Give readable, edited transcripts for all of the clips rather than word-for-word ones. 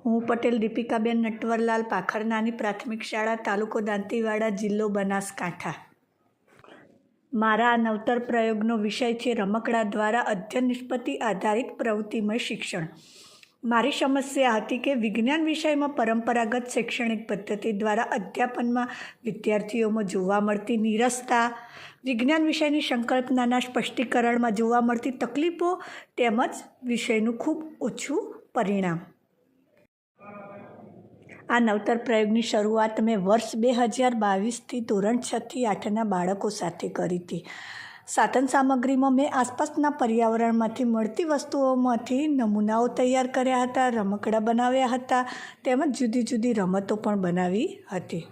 હું પટેલ દીપિકાબેન નટવરલાલ, પાખર નાની પ્રાથમિક શાળા, તાલુકો દાંતીવાડા, જિલ્લો બનાસકાંઠા. મારા આ નવતર પ્રયોગનો વિષય છે રમકડા દ્વારા અધ્યયન નિષ્પત્તિ આધારિત પ્રવૃત્તિમય શિક્ષણ. મારી સમસ્યા હતી કે વિજ્ઞાન વિષયમાં પરંપરાગત શૈક્ષણિક પદ્ધતિ દ્વારા અધ્યાપનમાં વિદ્યાર્થીઓમાં જોવા મળતી નીરસતા, વિજ્ઞાન વિષયની સંકલ્પનાના સ્પષ્ટીકરણમાં જોવા મળતી તકલીફો તેમજ વિષયનું ખૂબ ઓછું પરિણામ. આ નવતર પ્રયોગની શરૂઆત મેં વર્ષ 2022થી ધોરણ 6 થી 8ના બાળકો સાથે કરી હતી. સાધન સામગ્રીમાં મેં આસપાસના પર્યાવરણમાંથી મળતી વસ્તુઓમાંથી નમૂનાઓ તૈયાર કર્યા હતા, રમકડા બનાવ્યા હતા, તેમજ જુદી જુદી રમતો પણ બનાવી હતી.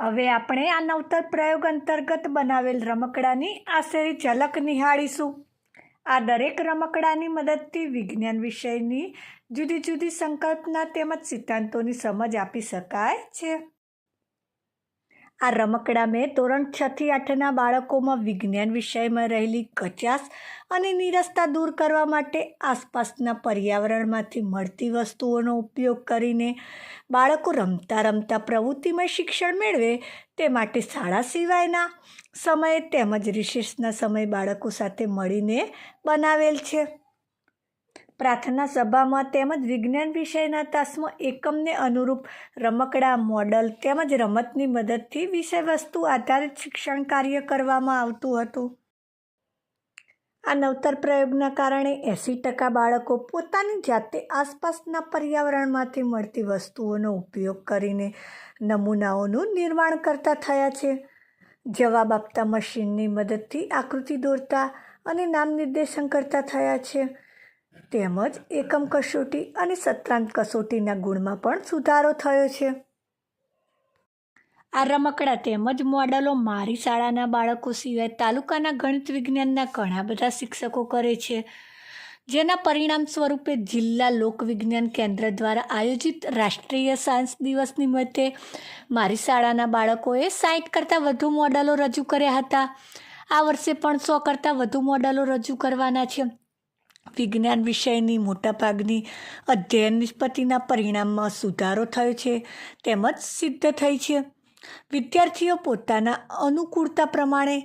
હવે આપણે આ નવતર પ્રયોગ અંતર્ગત બનાવેલ રમકડાની આશરે ઝલક નિહાળીશું. આ દરેક રમકડાની મદદથી વિજ્ઞાન વિષયની જુદી જુદી સંકલ્પના તેમજ સિદ્ધાંતોની સમજ આપી શકાય છે. આ રમકડા મેં ધોરણ 6 થી 8ના બાળકોમાં વિજ્ઞાન વિષયમાં રહેલી કચાશ અને નીરસતા દૂર કરવા માટે આસપાસના પર્યાવરણમાંથી મળતી વસ્તુઓનો ઉપયોગ કરીને બાળકો રમતા રમતા પ્રવૃત્તિમય શિક્ષણ મેળવે તે માટે શાળા સિવાયના સમયે તેમજ રિસેસના સમયે બાળકો સાથે મળીને બનાવેલ છે. પ્રાર્થના સભામાં તેમજ વિજ્ઞાન વિષયના તાસમાં એકમને અનુરૂપ રમકડા, મોડલ તેમજ રમતની મદદથી વિષયવસ્તુ આધારિત શિક્ષણ કાર્ય કરવામાં આવતું હતું. આ નવતર પ્રયોગના કારણે 80% બાળકો પોતાની જાતે આસપાસના પર્યાવરણમાંથી મળતી વસ્તુઓનો ઉપયોગ કરીને નમૂનાઓનું નિર્માણ કરતા થયા છે. જવાબ આપતા મશીનની મદદથી આકૃતિ દોરતા અને નામ નિર્દેશન કરતા થયા છે. તેમજ એકમ કસોટી અને સત્રાંત કસોટીના ગુણમાં પણ સુધારો થયો છે. આ રમકડા તેમજ મોડલો મારી શાળાના બાળકો સિવાય તાલુકાના ગણિત વિજ્ઞાનના ઘણા બધા શિક્ષકો કરે છે. જેના પરિણામ સ્વરૂપે જિલ્લા લોકવિજ્ઞાન કેન્દ્ર દ્વારા આયોજિત રાષ્ટ્રીય સાયન્સ દિવસ નિમિત્તે મારી શાળાના બાળકોએ 60 કરતાં વધુ મોડલો રજૂ કર્યા હતા. આ વર્ષે પણ 100 કરતાં વધુ મોડલો રજૂ કરવાના છે. વિજ્ઞાન વિષયની મોટાભાગની અધ્યયન નિષ્પત્તિના પરિણામમાં સુધારો થયો છે તેમજ સિદ્ધ થઈ છે. વિદ્યાર્થીઓ પોતાના અનુકૂળતા પ્રમાણે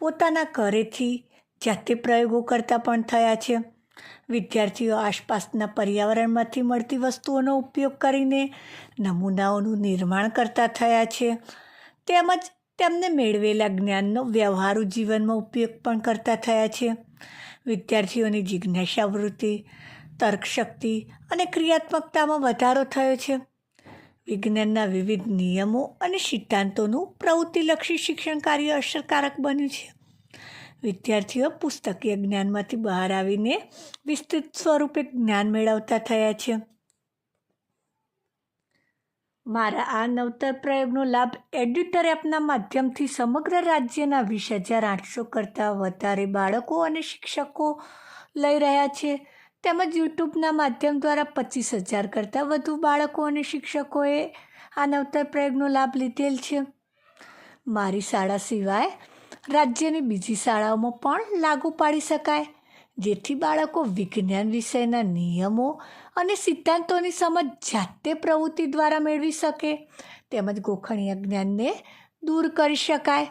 પોતાના ઘરેથી જાતે પ્રયોગો કરતા પણ થયા છે. વિદ્યાર્થીઓ આસપાસના પર્યાવરણમાંથી મળતી વસ્તુઓનો ઉપયોગ કરીને નમૂનાઓનું નિર્માણ કરતા થયા છે. તેમજ તેમને મેળવેલા જ્ઞાનનો વ્યવહારુ જીવનમાં ઉપયોગ પણ કરતા થયા છે. વિદ્યાર્થીઓની જિજ્ઞાસા વૃત્તિ, તર્કશક્તિ અને ક્રિયાત્મકતામાં વધારો થયો છે. વિજ્ઞાનના વિવિધ નિયમો અને સિદ્ધાંતોનું પ્રવૃત્તિલક્ષી શિક્ષણ કાર્ય અસરકારક બન્યું છે. વિદ્યાર્થીઓ પુસ્તકીય જ્ઞાનમાંથી બહાર આવીને વિસ્તૃત સ્વરૂપે જ્ઞાન મેળવતા થયા છે. મારા આ નવતર પ્રયોગનો લાભ એડ્યુટર એપના માધ્યમથી સમગ્ર રાજ્યના 20,800 કરતાં વધારે બાળકો અને શિક્ષકો લઈ રહ્યા છે. તેમજ યુટ્યુબના માધ્યમ દ્વારા 25,000 કરતાં વધુ બાળકો અને શિક્ષકોએ આ નવતર પ્રયોગનો લાભ લીધેલ છે. મારી શાળા સિવાય રાજ્યની બીજી શાળાઓમાં પણ લાગુ પાડી શકાય, જેથી બાળકો વિજ્ઞાન વિષયના નિયમો અને સિદ્ધાંતોની સમજ જાતે પ્રવૃત્તિ દ્વારા મેળવી શકે તેમજ ગોખણીય જ્ઞાનને દૂર કરી શકાય.